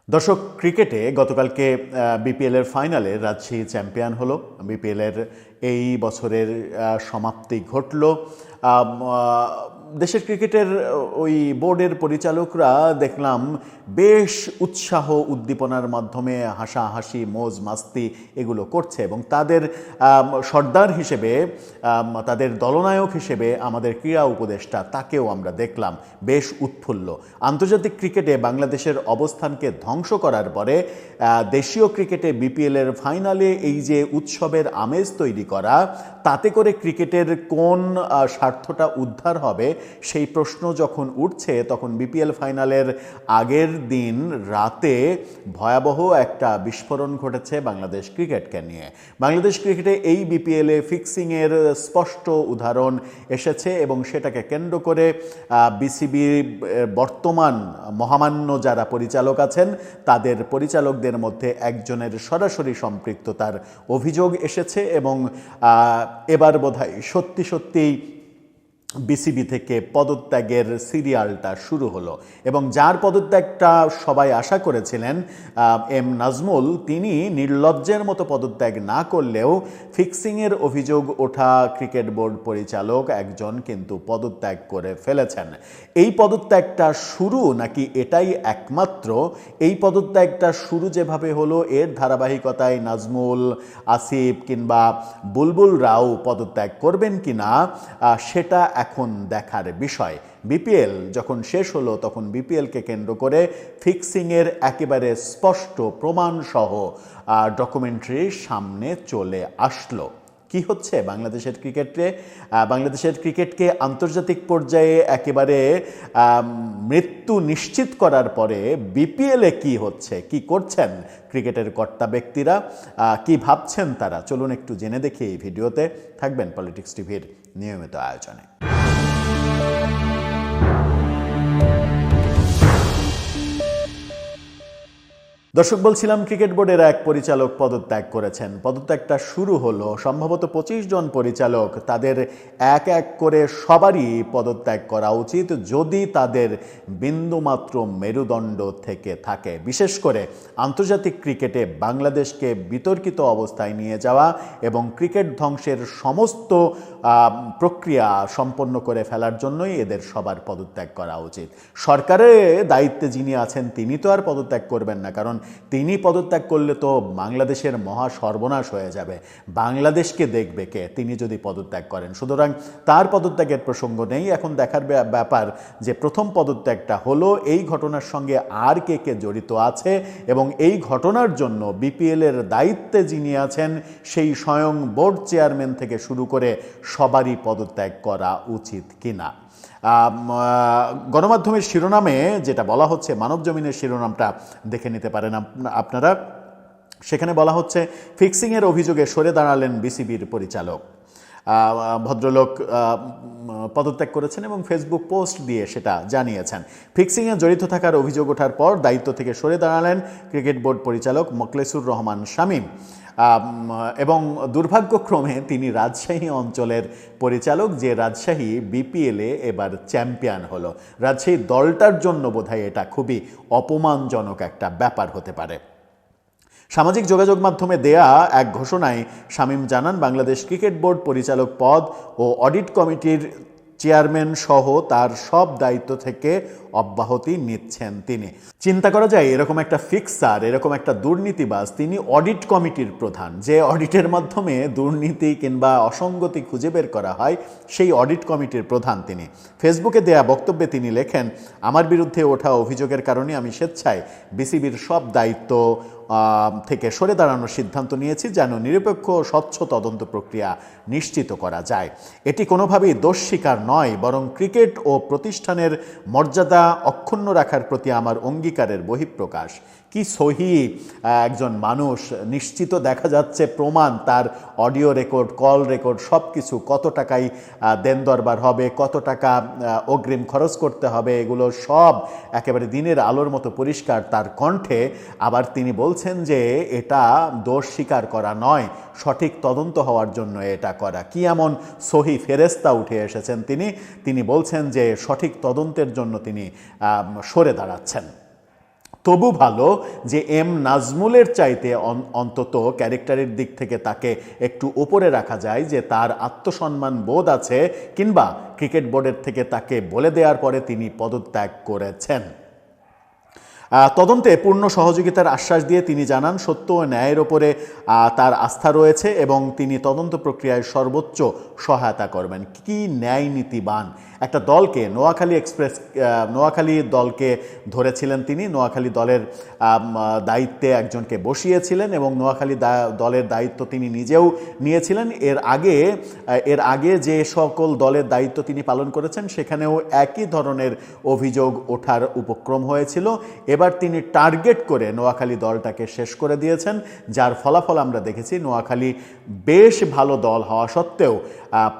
দর্শক, ক্রিকেটে গতকালকে বিপিএলের ফাইনালে রাজশাহী চ্যাম্পিয়ন হলো। বিপিএলের এই বছরের সমাপ্তি ঘটল। দেশের ক্রিকেটের ওই বোর্ডের পরিচালকরা দেখলাম বেশ উৎসাহ উদ্দীপনার মাধ্যমে হাসাহাসি মৌজ মাস্তি এগুলো করছে, এবং তাদের সর্দার হিসেবে, তাদের দলনায়ক হিসেবে আমাদের ক্রীড়া উপদেষ্টা, তাকেও আমরা দেখলাম বেশ উৎফুল্ল। আন্তর্জাতিক ক্রিকেটে বাংলাদেশের অবস্থানকে ধ্বংস করার পরে দেশীয় ক্রিকেটে বিপিএলের ফাইনালে এই যে উৎসবের আমেজ তৈরি করা, তাতে করে ক্রিকেটের কোন স্বার্থটা উদ্ধার হবে সেই প্রশ্ন যখন উঠছে, তখন বিপিএল ফাইনালের আগের দিন রাতে ভয়াবহ একটা বিস্ফোরণ ঘটেছে বাংলাদেশ ক্রিকেটকে নিয়ে। বাংলাদেশ ক্রিকেটে এই বিপিএলে ফিক্সিংয়ের স্পষ্ট উদাহরণ এসেছে, এবং সেটাকে কেন্দ্র করে বিসিবির বর্তমান মহামান্য যারা পরিচালক আছেন, তাদের পরিচালকদের মধ্যে একজনের সরাসরি সম্পৃক্ততার অভিযোগ এসেছে, এবং এবার বোধহয় সত্যি সত্যিই বিসিবি থেকে পদত্যাগের সিরিয়ালটা শুরু হলো। এবং যার পদত্যাগটা সবাই আশা করেছিলেন, এম নাজমুল, তিনি নির্লজ্জের মতো পদত্যাগ না করলেও ফিক্সিংয়ের অভিযোগ ওঠা ক্রিকেট বোর্ড পরিচালক একজন কিন্তু পদত্যাগ করে ফেলেছেন। এই পদত্যাগটা শুরু নাকি এটাই একমাত্র? এই পদত্যাগটা শুরু যেভাবে হলো, এর ধারাবাহিকতায় নাজমুল, আসিফ কিংবা বুলবুল রাও পদত্যাগ করবেন কিনা সেটা এখন দেখার বিষয়। বিপিএল যখন শেষ হলো, তখন বিপিএলকে কেন্দ্র করে ফিক্সিংয়ের একেবারে স্পষ্ট প্রমাণসহ ডকুমেন্টারি সামনে চলে আসলো। কি হচ্ছে বাংলাদেশের ক্রিকেটে? বাংলাদেশের ক্রিকেটকে আন্তর্জাতিক পর্যায়ে একেবারে মৃত্যু নিশ্চিত করার পরে বিপিএলে কি হচ্ছে, কি করছেন ক্রিকেটের কর্তা ব্যক্তিরা, কি ভাবছেন তারা, চলুন একটু জেনে দেখি এই ভিডিওতে। থাকবেন পলিটিক্স টিভির নিয়মিত আয়োজনে। দর্শক, বলছিলাম ক্রিকেট বোর্ডের এক পরিচালক পদত্যাগ করেছেন। পদত্যাগটা শুরু হলো, সম্ভবত 25 জন পরিচালক, তাদের এক এক করে সবারই পদত্যাগ করা উচিত যদি তাদের বিন্দুমাত্র মেরুদণ্ড থেকে থাকে। বিশেষ করে আন্তর্জাতিক ক্রিকেটে বাংলাদেশকে বিতর্কিত অবস্থায় নিয়ে যাওয়া এবং ক্রিকেট ধ্বংসের সমস্ত প্রক্রিয়া সম্পন্ন করে ফেলার জন্যই এদের সবার পদত্যাগ করা উচিত। সরকারের দায়িত্বে যিনি আছেন তিনি তো আর পদত্যাগ করবেন না, কারণ তিনি পদত্যাগ করলে তো বাংলাদেশের মহা সর্বনাশ হয়ে যাবে। বাংলাদেশকে দেখবে কে তিনি যদি পদত্যাগ করেন? সুতরাং তার পদত্যাগের প্রসঙ্গ নেই। এখন দেখার ব্যাপার যে প্রথম পদত্যাগটা হলো, এই ঘটনার সঙ্গে আর কে কে জড়িত আছে, এবং এই ঘটনার জন্য বিপিএলের দায়িত্বে যিনি আছেন সেই স্বয়ং বোর্ড চেয়ারম্যান থেকে শুরু করে সবারই পদত্যাগ করা উচিত কিনা। গণমাধ্যমের শিরোনামে যেটা বলা হচ্ছে, মানবজমিনের শিরোনামটা দেখে নিতে পারেন আপনারা। সেখানে বলা হচ্ছে, ফিক্সিংয়ের অভিযোগে সরে দাঁড়ালেন বিসিবির পরিচালক। ভদ্রলোক পদত্যাগ করেছেন এবং ফেসবুক পোস্ট দিয়ে সেটা জানিয়েছেন। ফিক্সিংয়ে জড়িত থাকার অভিযোগ ওঠার পর দায়িত্ব থেকে সরে দাঁড়ালেন ক্রিকেট বোর্ড পরিচালক মোখলেসুর রহমান শামীম, এবং দুর্ভাগ্যক্রমে তিনি রাজশাহী অঞ্চলের পরিচালক, যে রাজশাহী বিপিএলে এবার চ্যাম্পিয়ন হলো। রাজশাহী দলটার জন্য বোধহয় এটা খুবই অপমানজনক একটা ব্যাপার হতে পারে। সামাজিক যোগাযোগ মাধ্যমে দেয়া এক ঘোষণায় শামীম জানান, বাংলাদেশ ক্রিকেট বোর্ড পরিচালক পদ ও অডিট কমিটির চেয়ারম্যান সহ তার সব দায়িত্ব থেকে অব্যাহতি নিচ্ছেন তিনি। চিন্তা করা যায়, এরকম একটা ফিক্সার, এরকম একটা দুর্নীতিবাজ, তিনি অডিট কমিটির প্রধান, যে অডিটের মাধ্যমে দুর্নীতি কিংবা অসঙ্গতি খুঁজে বের করা হয়, সেই অডিট কমিটির প্রধান তিনি। ফেসবুকে দেয়া বক্তব্যে তিনি লেখেন, আমার বিরুদ্ধে ওঠা অভিযোগের কারণে আমি স্বেচ্ছায় বিসিবির সব দায়িত্ব থেকে সরে দাঁড়ানোর সিদ্ধান্ত নিয়েছি, যেন নিরপেক্ষ স্বচ্ছ তদন্ত প্রক্রিয়া নিশ্চিত করা যায়। এটি কোনোভাবেই দোষ স্বীকার নয়, বরং ক্রিকেট ও প্রতিষ্ঠানের মর্যাদা অক্ষুণ্ণ রাখার প্রতি আমার অঙ্গীকারের বহিঃপ্রকাশ। কি সহি একজন মানুষ! নিশ্চিত দেখা যাচ্ছে প্রমাণ, তার অডিও রেকর্ড, কল রেকর্ড, সব কিছু, কত টাকায় দেন দরবার হবে, কত টাকা অগ্রিম খরচ করতে হবে, এগুলো সব একেবারে দিনের আলোর মতো পরিষ্কার তার কণ্ঠে। আবার তিনি বলছেন যে এটা দোষ স্বীকার করা নয়, সঠিক তদন্ত হওয়ার জন্য এটা করা। কি এমন সহি ফেরেস্তা উঠে এসেছেন তিনি বলছেন যে সঠিক তদন্তের জন্য তিনি সরে দাঁড়াচ্ছেন। তবু ভালো যে এম নাজমুলের চাইতে অন্তত ক্যারেক্টারের দিক থেকে তাকে একটু উপরে রাখা যায়, যে তার আত্মসম্মান বোধ আছে, কিংবা ক্রিকেট বোর্ডের থেকে তাকে বলে দেওয়ার পরে তিনি পদত্যাগ করেছেন। তদন্তে পূর্ণ সহযোগিতার আশ্বাস দিয়ে তিনি জানান সত্য ও ন্যায়ের ওপরে তার আস্থা রয়েছে এবং তিনি তদন্ত প্রক্রিয়ায় সর্বোচ্চ সহায়তা করবেন। কি ন্যায় নীতিবান একটা দলকে, নোয়াখালী দলকে ধরেছিলেন তিনি, নোয়াখালী দলের দায়িত্বে একজনকে বসিয়েছিলেন এবং নোয়াখালী দলের দায়িত্ব তিনি নিজেও নিয়েছিলেন। এর আগে যে সকল দলের দায়িত্ব তিনি পালন করেছেন সেখানেও একই ধরনের অভিযোগ ওঠার উপক্রম হয়েছিল। এবার তিনি টার্গেট করে নোয়াখালী দলটাকে শেষ করে দিয়েছেন, যার ফলাফল আমরা দেখেছি। নোয়াখালী বেশ ভালো দল হওয়া সত্ত্বেও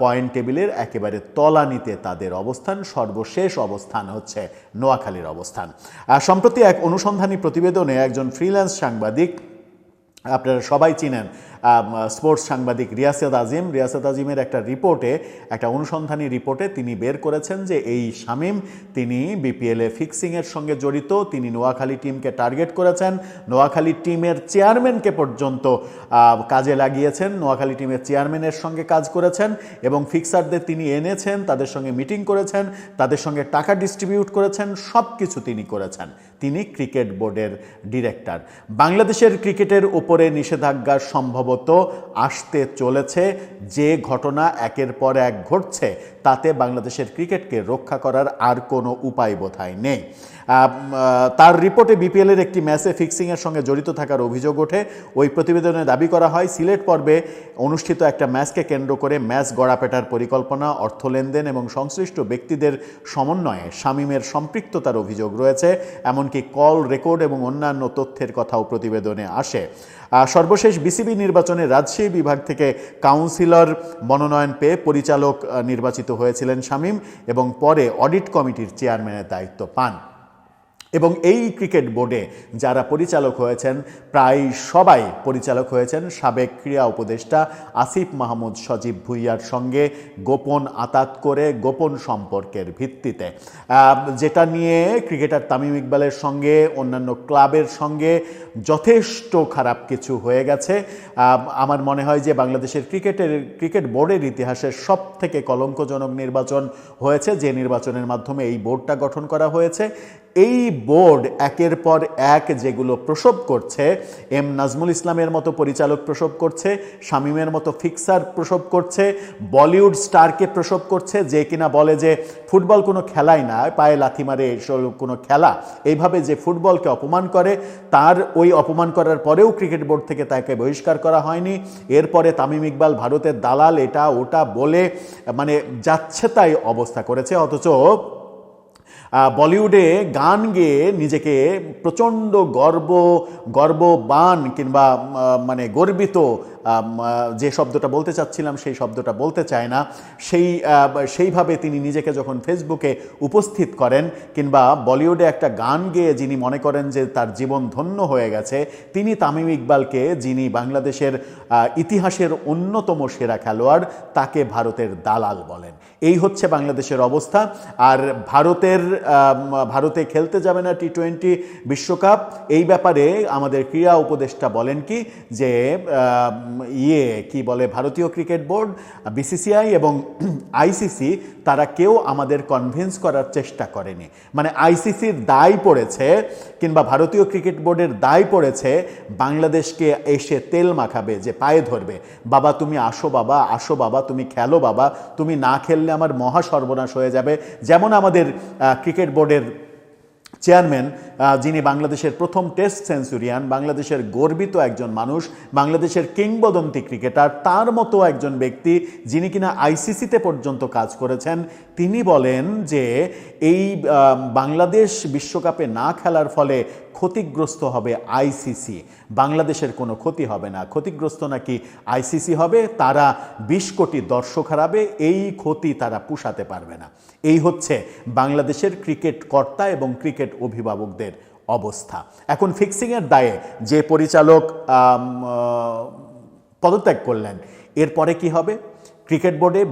পয়েন্ট টেবিলের একেবারে তলানিতে তাদের অবস্থান, সর্বশেষ অবস্থান হচ্ছে নোয়াখালীর অবস্থান। সম্প্রতি এক অনুসন্ধানী প্রতিবেদনে একজন ফ্রিল্যান্স সাংবাদিক, আপনারা সবাই চিনেন স্পোর্টস সাংবাদিক রিয়াসাত আজিমের একটা অনুসন্ধানী রিপোর্টে তিনি বের করেছেন যে এই শামীম তিনি বিপিএলে ফিক্সিংয়ের সঙ্গে জড়িত। তিনি নোয়াখালী টিমকে টার্গেট করেছেন, নোয়াখালী টিমের চেয়ারম্যানকে পর্যন্ত কাজে লাগিয়েছেন, নোয়াখালী টিমের চেয়ারম্যানের সঙ্গে কাজ করেছেন এবং ফিক্সারদের তিনি এনেছেন, তাদের সঙ্গে মিটিং করেছেন, তাদের সঙ্গে টাকা ডিস্ট্রিবিউট করেছেন, সব কিছু তিনি করেছেন। তিনি ক্রিকেট বোর্ডের ডিরেক্টর। বাংলাদেশের ক্রিকেটের উপরে নিষেধাজ্ঞা সম্ভবত আসতে চলেছে। যে ঘটনা একের পর এক ঘটছে তাতে বাংলাদেশের ক্রিকেটকে রক্ষা করার আর কোনো উপায় বোধহয় নেই। তার রিপোর্টে বিপিএলের একটি ম্যাচে ফিক্সিংয়ের সঙ্গে জড়িত থাকার অভিযোগ ওঠে। ওই প্রতিবেদনে দাবি করা হয় সিলেট পর্বে অনুষ্ঠিত একটা ম্যাচকে কেন্দ্র করে ম্যাচ গড়াপেটার পরিকল্পনা, অর্থ লেনদেন এবং সংশ্লিষ্ট ব্যক্তিদের সমন্বয়ে শামীমের সম্পৃক্ততার অভিযোগ রয়েছে। এমনকি কল রেকর্ড এবং অন্যান্য তথ্যের কথাও প্রতিবেদনে আসে। সর্বশেষ বিসিবি নির্বাচনে রাজশাহী বিভাগ থেকে কাউন্সিলর মনোনয়ন পেয়ে পরিচালক নির্বাচিত হয়েছিলেন শামীম এবং পরে অডিট কমিটির চেয়ারম্যানের দায়িত্ব পান। এবং এই ক্রিকেট বোর্ডে যারা পরিচালক হয়েছেন প্রায় সবাই পরিচালক হয়েছেন সাবেক ক্রীড়া উপদেষ্টা আসিফ মাহমুদ সজীব ভুইয়ার সঙ্গে গোপন আতাত করে, গোপন সম্পর্কের ভিত্তিতে, যেটা নিয়ে ক্রিকেটার তামিম ইকবালের সঙ্গে অন্যান্য ক্লাবের সঙ্গে যথেষ্ট খারাপ কিছু হয়ে গেছে। আমার মনে হয় যে বাংলাদেশের ক্রিকেট বোর্ডের ইতিহাসের সব থেকে কলঙ্কজনক নির্বাচন হয়েছে, যে নির্বাচনের মাধ্যমে এই বোর্ডটা গঠন করা হয়েছে। এই বোর্ড একের পর এক যেগুলো প্রসব করছে, এম নাজমুল ইসলামের মতো পরিচালক প্রসব করছে, শামীমের মতো ফিক্সার প্রসব করছে, বলিউড স্টারকে প্রসব করছে, যে কিনা বলে যে ফুটবল কোনো খেলাই না, পায়ে লাথি মারে এসব কোনো খেলা, এইভাবে যে ফুটবলকে অপমান করে, তার ওই অপমান করার পরেও ক্রিকেট বোর্ড থেকে তাকে বহিষ্কার করা হয়নি। এরপরে তামিম ইকবাল ভারতের দালাল এটা ওটা বলে মানে যাচ্ছে তাই অবস্থা করেছে। অথচ বলিউডে গান গেয়ে নিজেকে প্রচণ্ড গর্ববান কিংবা মানে গর্বিত, যে শব্দটা বলতে চাচ্ছিলাম সেই শব্দটা বলতে চায় না, সেইভাবে তিনি নিজেকে যখন ফেসবুকে উপস্থিত করেন, কিংবা বলিউডে একটা গান গেয়ে যিনি মনে করেন যে তার জীবন ধন্য হয়ে গেছে, তিনি তামিম ইকবালকে, যিনি বাংলাদেশের ইতিহাসের অন্যতম সেরা খেলোয়াড়, তাকে ভারতের দালাল বলেন। এই হচ্ছে বাংলাদেশের অবস্থা। আর ভারতে খেলতে যাবে না টি-20 বিশ্বকাপ, এই ব্যাপারে আমাদের ক্রীড়া উপদেষ্টা বলেন যে কি বলে ভারতীয় ক্রিকেট বোর্ড, বিসিসিআই এবং আইসিসি, তারা কেউ আমাদের কনভিন্স করার চেষ্টা করেনি। মানে আইসিসির দায় পড়েছে কিংবা ভারতীয় ক্রিকেট বোর্ডের দায় পড়েছে বাংলাদেশকে এসে তেল মাখাবে, যে পায়ে ধরবে, বাবা তুমি আসো বাবা তুমি খেলো বাবা, তুমি না খেললে আমার মহা সর্বনাশ হয়ে যাবে। যেমন আমাদের ক্রিকেট বোর্ডের চেয়ারম্যান, যিনি বাংলাদেশের প্রথম টেস্ট সেঞ্চুরিয়ান, বাংলাদেশের গর্বিত একজন মানুষ, বাংলাদেশের কিংবদন্তি ক্রিকেটার, তার মতো একজন ব্যক্তি যিনি কিনা আইসিসিতে পর্যন্ত কাজ করেছেন, তিনি বলেন যে এই বাংলাদেশ বিশ্বকাপে না খেলার ফলে ক্ষতিগ্রস্ত হবে আইসিসি, বাংলাদেশের কোনো ক্ষতি হবে না, ক্ষতিগ্রস্ত নাকি আইসিসি হবে, তারা 20 কোটি দর্শক হারাবে, এই ক্ষতি তারা পুষাতে পারবে না। এই হচ্ছে বাংলাদেশের ক্রিকেট কর্তা এবং ক্রিকেট অভিভাবকদের অবস্থা। এখন ফিক্সিংয়ের দায়ে যে পরিচালক পদত্যাগ করলেন, এরপরে কি হবে? ক্রিকেট বোর্ডে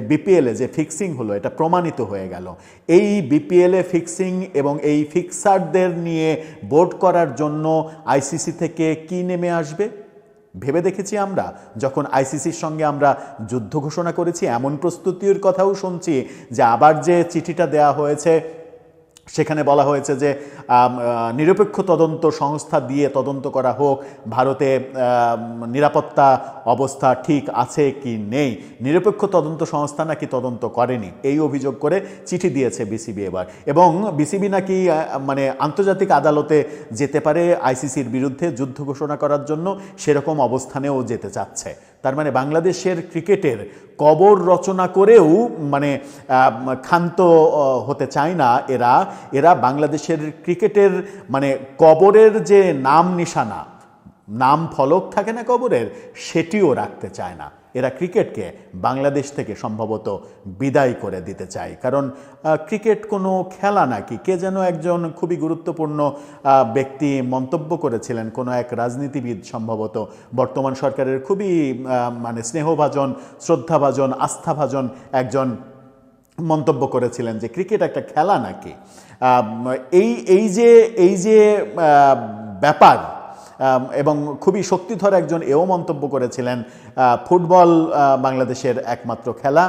বিপিএলে যে ফিক্সিং হলো এটা প্রমাণিত হয়ে গেল। এই বিপিএলে ফিক্সিং এবং এই ফিক্সারদের নিয়ে বোর্ড করার জন্য আইসিসি থেকে কি নেমে আসবে ভেবে দেখেছি আমরা। যখন আইসিসির সঙ্গে আমরা যুদ্ধ ঘোষণা করেছি, এমন প্রস্তুতির কথাও শুনছি যে আবার যে চিঠিটা দেয়া হয়েছে সেখানে বলা হয়েছে যে নিরপেক্ষ তদন্ত সংস্থা দিয়ে তদন্ত করা হোক, ভারতে নিরাপত্তা অবস্থা ঠিক আছে কি নেই। নিরপেক্ষ তদন্ত সংস্থা নাকি তদন্ত করেনি, এই অভিযোগ করে চিঠি দিয়েছে বিসিবি এবার। এবং বিসিবি নাকি মানে আন্তর্জাতিক আদালতে যেতে পারে আইসিসির বিরুদ্ধে যুদ্ধ ঘোষণা করার জন্য, সেরকম অবস্থানেও যেতে চাচ্ছে। তার মানে বাংলাদেশের ক্রিকেটের কবর রচনা করেও মানে ক্ষান্ত হতে চায় না এরা। এরা বাংলাদেশের ক্রিকেটের মানে কবরের যে নাম নিশানা, নাম ফলক থাকে না কবরের, সেটিও রাখতে চায় না। এরা ক্রিকেটকে বাংলাদেশ থেকে সম্ভবত বিদায় করে দিতে চায়। কারণ ক্রিকেট কোনো খেলা নাকি, কে যেন একজন খুবই গুরুত্বপূর্ণ ব্যক্তি মন্তব্য করেছিলেন, কোনো এক রাজনীতিবিদ সম্ভবত, বর্তমান সরকারের খুবই মানে স্নেহভাজন, শ্রদ্ধাভাজন, আস্থাভাজন একজন মন্তব্য করেছিলেন যে ক্রিকেট একটা খেলা নাকি। এই যে ব্যাপার, এবং খুবই শক্তিধর একজন এও মন্তব্য করেছিলেন ফুটবল বাংলাদেশের একমাত্র খেলা,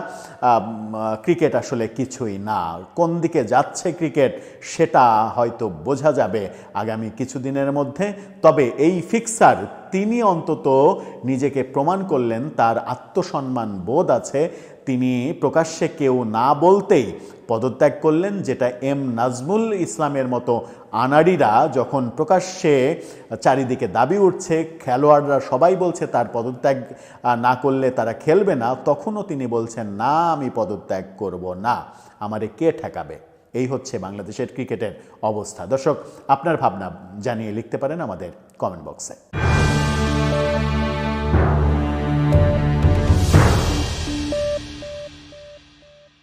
ক্রিকেট আসলে কিছুই না। কোন দিকে যাচ্ছে ক্রিকেট সেটা হয়তো বোঝা যাবে আগামী কিছুদিনের মধ্যে। তবে এই ফিক্সার তিনি অন্তত নিজেকে প্রমাণ করলেন, তার আত্মসম্মান বোধ আছে। তিনি প্রকাশ্যে কেউ না বলতেই পদত্যাগ করলেন, যেটা এম নাজমুল ইসলামের মতো আনাড়িরা যখন প্রকাশ্যে চারিদিকে দাবি উঠছে, খেলোয়াড়রা সবাই বলছে তার পদত্যাগ না করলে তারা খেলবে না, তখনও তিনি বলছেন না, আমি পদত্যাগ করব না, আমারে কে ঠেকাবে। এই হচ্ছে বাংলাদেশের ক্রিকেটের অবস্থা। দর্শক, আপনার ভাবনা জানিয়ে লিখতে পারেন আমাদের কমেন্ট বক্সে।